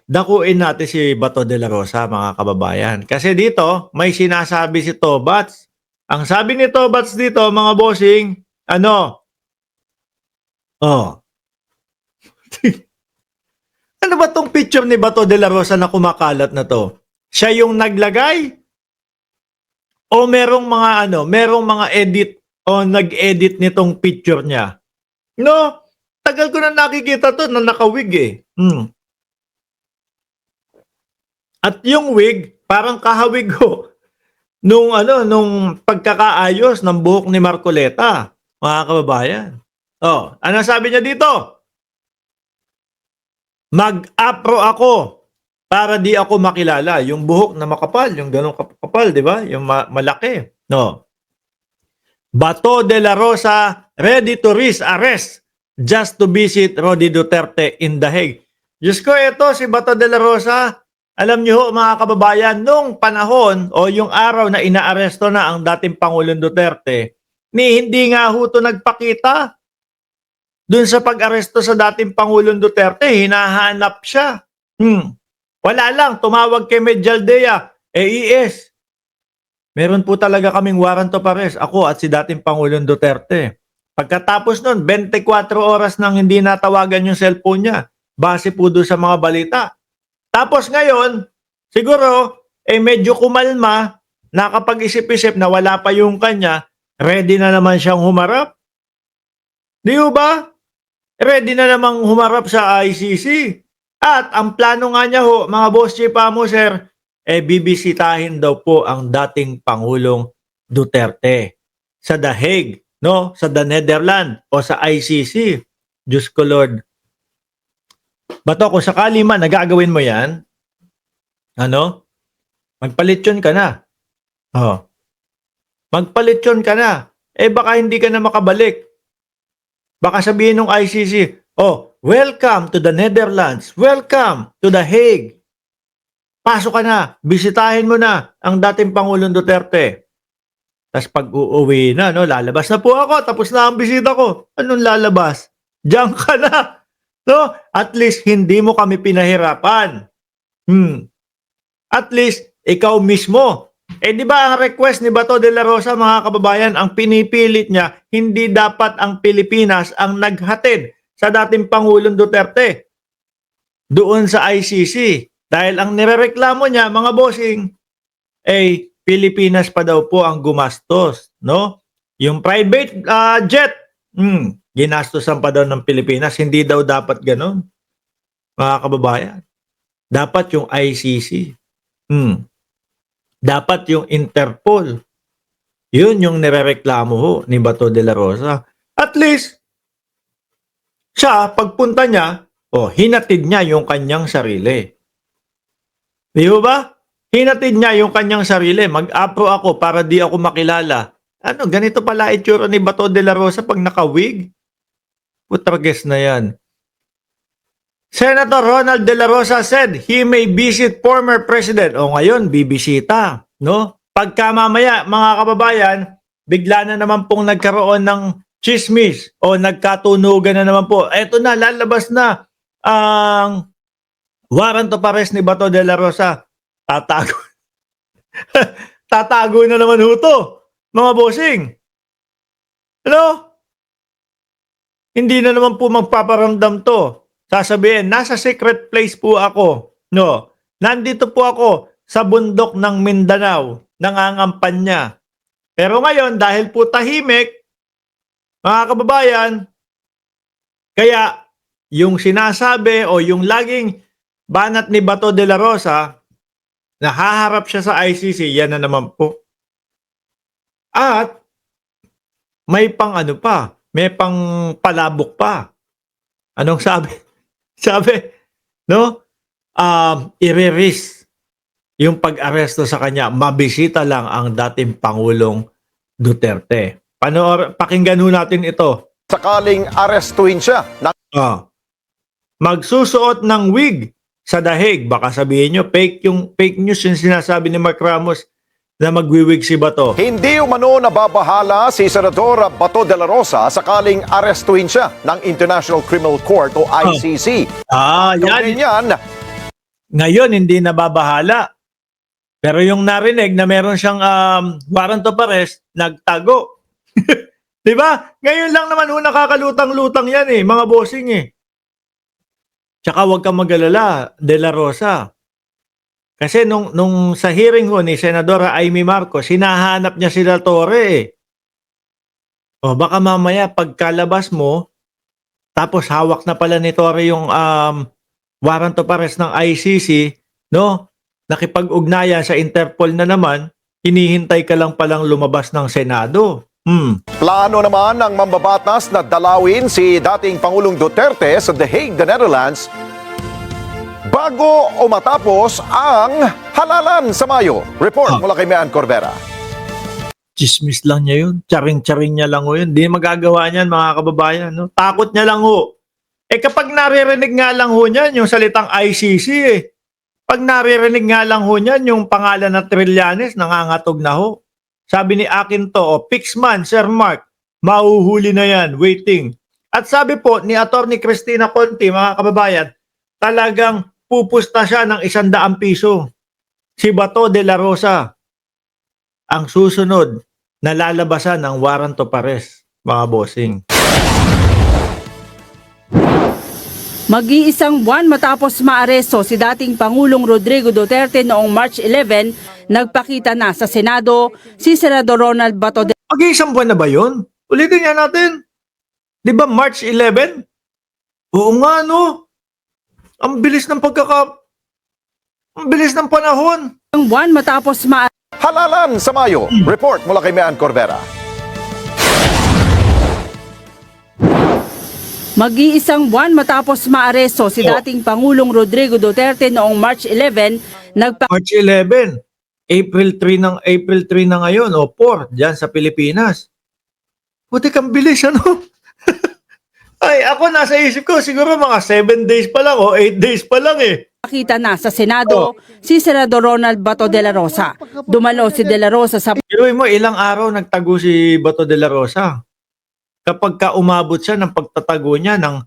dakuin natin si Bato de la Rosa, mga kababayan. Kasi dito, may sinasabi si Tobats. Ang sabi ni Tobats dito, mga bossing, ano? Oh. Ano ba tong picture ni Bato de la Rosa na kumakalat na to? Siya yung naglagay? O merong mga edit o nag-edit nitong picture niya? No, tagal ko na nakikita to na nakawig eh. At yung wig, parang kahawig ko nung pagkakaayos ng buhok ni Marcoleta, mga kababayan. Oh, ano sabi niya dito? Mag-afro ako para di ako makilala. Yung buhok na makapal, yung ganong kapal, di ba? Yung malaki. No. Bato de la Rosa ready to risk arrest just to visit Rodi Duterte in The Hague. Diyos ko, ito si Bato de la Rosa. Alam niyo ho, mga kababayan, nung panahon o yung araw na inaaresto na ang dating Pangulong Duterte, hindi nga ho ito nagpakita. Doon sa pag-aresto sa dating Pangulong Duterte, hinahanap siya. Wala lang, tumawag kay Medjaldea, AES. Meron po talaga kaming warrant of arrest, ako at si dating Pangulong Duterte. Pagkatapos nun, 24 oras nang hindi natawagan yung cellphone niya, base po doon sa mga balita. Tapos ngayon, siguro, medyo kumalma, nakapag-isip-isip na wala pa yung kanya, ready na naman siyang humarap. Di ba? Ready na namang humarap sa ICC. At ang plano nga niya ho, mga boss chief mo, sir, bibisitahin daw po ang dating Pangulong Duterte sa The Hague, no? Sa the Netherlands o sa ICC. Diyos ko Lord. Bato, kung sakali man nagagawin mo yan, magpalityon ka na. Oh. Magpalityon ka na. Baka hindi ka na makabalik. Baka sabihin ng ICC, welcome to the Netherlands. Welcome to The Hague. Pasok ka na. Bisitahin mo na ang dating Pangulong Duterte. Tapos pag uuwi na, lalabas na po ako. Tapos na ang bisita ko. Anong lalabas? Diyan ka na. No? At least hindi mo kami pinahirapan. At least ikaw mismo. Di ba ang request ni Bato de la Rosa, mga kababayan, ang pinipilit niya, hindi dapat ang Pilipinas ang naghatid sa dating Pangulong Duterte doon sa ICC. Dahil ang nirereklamo niya, mga bossing, Pilipinas pa daw po ang gumastos. No? Yung private jet, ginastosan pa daw ng Pilipinas. Hindi daw dapat ganon, mga kababayan. Dapat yung ICC. Dapat yung Interpol. Yun yung nirereklamo ho ni Bato de la Rosa. At least, siya, pagpunta niya, hinatid niya yung kanyang sarili. Di ba? Hinatid niya yung kanyang sarili. Mag-apro ako para di ako makilala. Ganito pala itsura ni Bato de la Rosa pag nakawig? Putrages na yan. Senator Ronald De La Rosa said he may visit former president. Ngayon, bibisita. No? Pagka mamaya, mga kababayan, bigla na naman pong nagkaroon ng chismis o nagkatunugan na naman po. Eto na, lalabas na ang warrant of arrest ni Bato de la Rosa. Tatago. Tatago na naman huto, mga bossing. Hindi na naman po magpaparamdam to. Sasabihin, nasa secret place po ako. No, nandito po ako sa bundok ng Mindanao, nangangampanya. Pero ngayon, dahil po tahimik, mga kababayan, kaya yung sinasabi o yung laging banat ni Bato de la Rosa, nahaharap siya sa ICC, yan na naman po. At may may pang palabok pa. Anong sabi? Sabi, i-risk yung pag-aresto sa kanya. Mabisita lang ang dating Pangulong Duterte. Pakinggan natin ito. Sakaling arestuhin siya. Magsusuot ng wig sa The Hague. Baka sabihin nyo, fake news yung sinasabi ni Mark Ramos na magwiwig si Bato. Hindi umano nababahala si Senador Bato de la Rosa sakaling arestuhin siya ng International Criminal Court o ICC. Yan. Yan, Ngayon, hindi nababahala. Pero yung narinig na meron siyang warrant of arrest, nagtago. Di ba? Ngayon lang naman nakakalutang-lutang yan mga bossing Tsaka huwag kang mag-alala, De La Rosa. Kasi nung sa hearing ho ni Senadora Amy Marcos, hinahanap niya sila Torre O baka mamaya pagkalabas mo, tapos hawak na pala ni Torre yung warrant of arrest ng ICC, no? Nakipag-ugnayan sa Interpol na naman, hinihintay ka lang palang lumabas ng Senado. Plano naman ng mambabatas na dalawin si dating Pangulong Duterte sa The Hague, the Netherlands, bago o matapos ang halalan sa Mayo. Report mula kay Mean Corbera. Chismis lang niya yun. Charing-charing niya lang ho yun. Hindi magagawa niyan, mga kababayan. No? Takot niya lang ho. Kapag naririnig nga lang ho niyan, yung salitang ICC Pag naririnig nga lang ho niyan, yung pangalan na Trillanes, nangangatog na ho. Sabi ni Akinto, Pixman, Sir Mark, mauhuli na yan, waiting. At sabi po ni Attorney Cristina Conti, mga kababayan, talagang pupusta siya ng 100 piso. Si Bato de la Rosa, ang susunod na lalabasan ng warrant of arrest, mga bossing. Mag-iisang buwan matapos maaresto si dating Pangulong Rodrigo Duterte noong March 11, nagpakita na sa Senado si Senador Ronald Bato de Mag-iisang buwan na ba yun? Ulitin nga natin. Di ba March 11? Oo nga, no? Ang bilis ng Ang bilis ng panahon. Ang buwan matapos Halalan sa Mayo. Report mula kay Mean Corbera. Mag-iisang buwan matapos maaresto si dating Pangulong Rodrigo Duterte noong March 11, March 11. April 3 na ngayon o 4 diyan sa Pilipinas. Buti kang bilis ano? Ay, ako nasa isip ko siguro mga 7 days pa lang o 8 days pa lang nagpakita na sa Senado si Senador Ronald Bato de la Rosa. Dumalo si de la Rosa sa Pero mo ilang araw nagtago si Bato de la Rosa. Kapag ka umabot siya ng pagtatago niya ng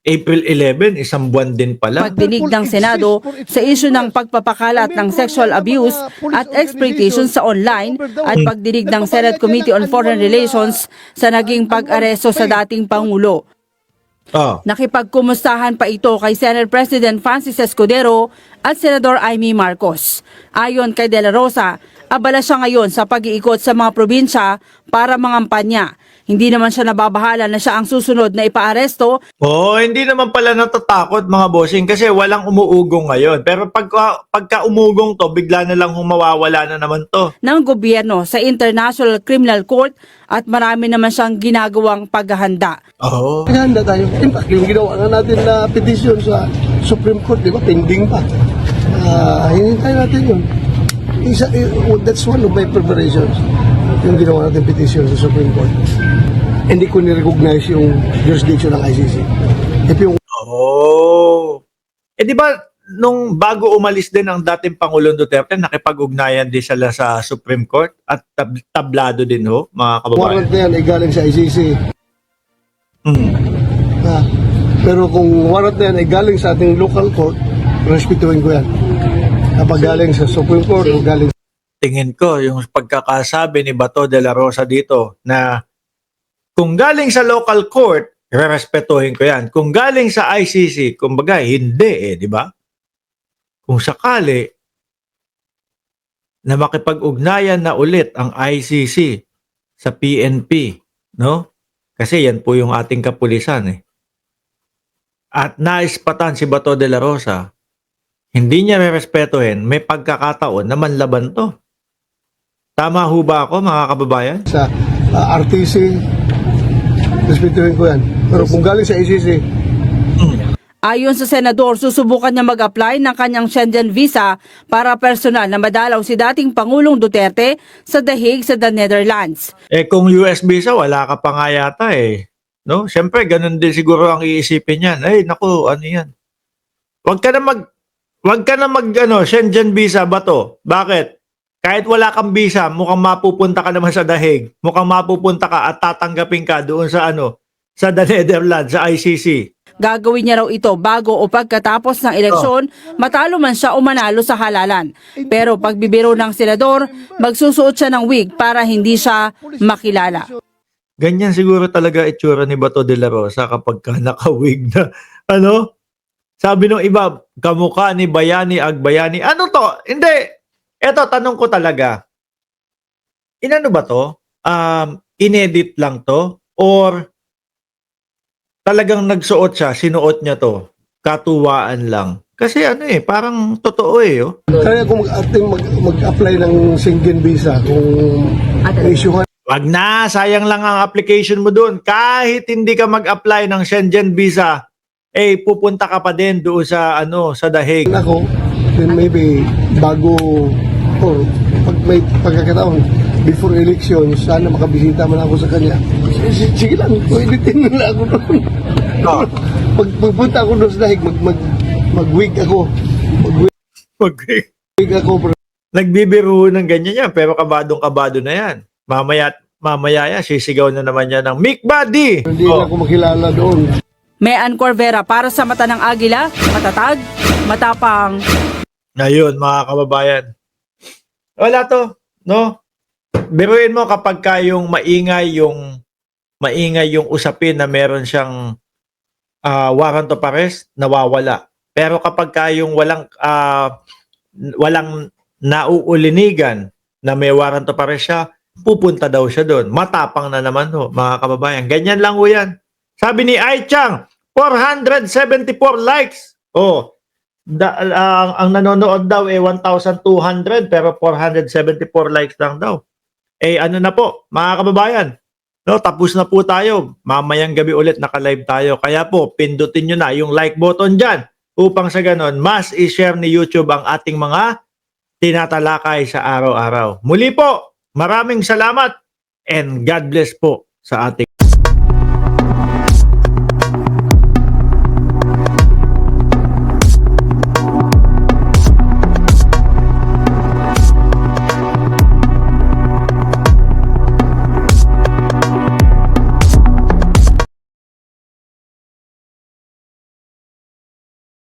April 11, isang buwan din pala. pagdinig ng Senado sa isyu ng pagpapakalat ng sexual abuse at exploitation sa online at pagdinig ng Senate Committee on Foreign Relations sa naging pag-aresto sa dating Pangulo. Nakipagkumustahan pa ito kay Senate President Francis Escudero at Senador Amy Marcos. Ayon kay De La Rosa, abala siya ngayon sa pag-iikot sa mga probinsya para mangampanya. Hindi naman siya nababahala na siya ang susunod na ipaaresto. Hindi naman pala natatakot mga bossing kasi walang umuugong ngayon. Pero pagka umugong to, bigla na lang mawawala na naman to. Ng gobyerno sa International Criminal Court at marami naman siyang ginagawang paghahanda. Handa tayo. In fact, yung ginawa na natin na petition sa Supreme Court, di ba, pending pa. Hinintay natin yun. That's one of my preparations. Yung ginawa natin petition sa Supreme Court. Hindi ko ni-recognize yung jurisdiction ng ICC. Di ba nung bago umalis din ang dating Pangulong Duterte, nakipag-ugnayan din sila sa Supreme Court at tablado din ho, mga kababayan. Warrant na yan ay galing sa ICC. Pero kung warrant na yan ay galing sa ating local court, respetuhin ko yan. Kapag galing sa Supreme Court o galing Tingin ko yung pagkakasabi ni Bato de la Rosa dito na kung galing sa local court, rerespetuhin ko yan. Kung galing sa ICC, kumbaga hindi di ba? Kung sakali na makipag-ugnayan na ulit ang ICC sa PNP, no? Kasi yan po yung ating kapulisan At naispatan si Bato de la Rosa, hindi niya rerespetuhin, may pagkakataon na manlaban to. Tama ho ba ako, mga kababayan? sa RTC, respetuhin ko yan. Pero kung galing sa ICC, Ayon sa Senador, susubukan niya mag-apply ng kanyang Schengen visa para personal na madalaw si dating Pangulong Duterte sa The Hague sa the Netherlands. Kung US visa, wala ka pa nga yata No? Siyempre, ganun din siguro ang iisipin niyan. Naku, ano yan? Wag ka na mag Schengen visa ba to? Bakit? Kahit wala kang visa, mukhang mapupunta ka naman sa The Hague. Mukhang mapupunta ka at tatanggapin ka doon sa sa The Netherlands, sa ICC. Gagawin niya raw ito bago o pagkatapos ng eleksyon, matalo man siya o manalo sa halalan. Pero pagbibiro ng senador, magsusuot siya ng wig para hindi siya makilala. Ganyan siguro talaga itsura ni Bato de la Rosa kapag ka nakawig na, ano? Sabi nung iba, kamukha ni Bayani Agbayani. Ano to? Hindi. Eto, tanong ko talaga. Inano ba to? Inedit lang to? Or talagang nagsuot siya, sinuot niya to? Katuwaan lang. Kasi ano parang totoo oh. Kaya kung mag-apply ng Schengen visa, kung isyuhan Wag na, sayang lang ang application mo doon. Kahit hindi ka mag-apply ng Schengen visa, pupunta ka pa din doon sa sa The Hague. ako, then maybe bago or pag may pagkakataon before election, sana makabisita man ako sa kanya. Sige lang, pwede nila ako doon. Pagpunta ako doon sa dahig, mag-wig ako. Mag-wig ako, bro. Nagbibiro ng ganyan yan, pero kabadong-kabado na yan. Mamaya yan, sisigaw na naman yan ng Mick Buddy. Hindi na ako makilala doon. Mayan Corvera para sa Mata ng Agila, matatag, matapang. Ngayon, mga kababayan. Wala to, no? Biruin mo kapag ka yung maingay yung usapin na meron siyang warrant of arrest, nawawala. Pero kapag ka yung walang nauulinigan na may warrant of arrest siya, pupunta daw siya doon. Matapang na naman mga kababayan. Ganyan lang yan. Sabi ni Ai Chang, 474 likes. Ang nanonood daw 1,200 pero 474 likes lang daw. Ano na po, mga kababayan. No, tapos na po tayo. Mamayang gabi ulit naka-live tayo. Kaya po, pindutin nyo na yung like button dyan upang sa ganon, mas i-share ni YouTube ang ating mga tinatalakay sa araw-araw. Muli po, maraming salamat and God bless po sa ating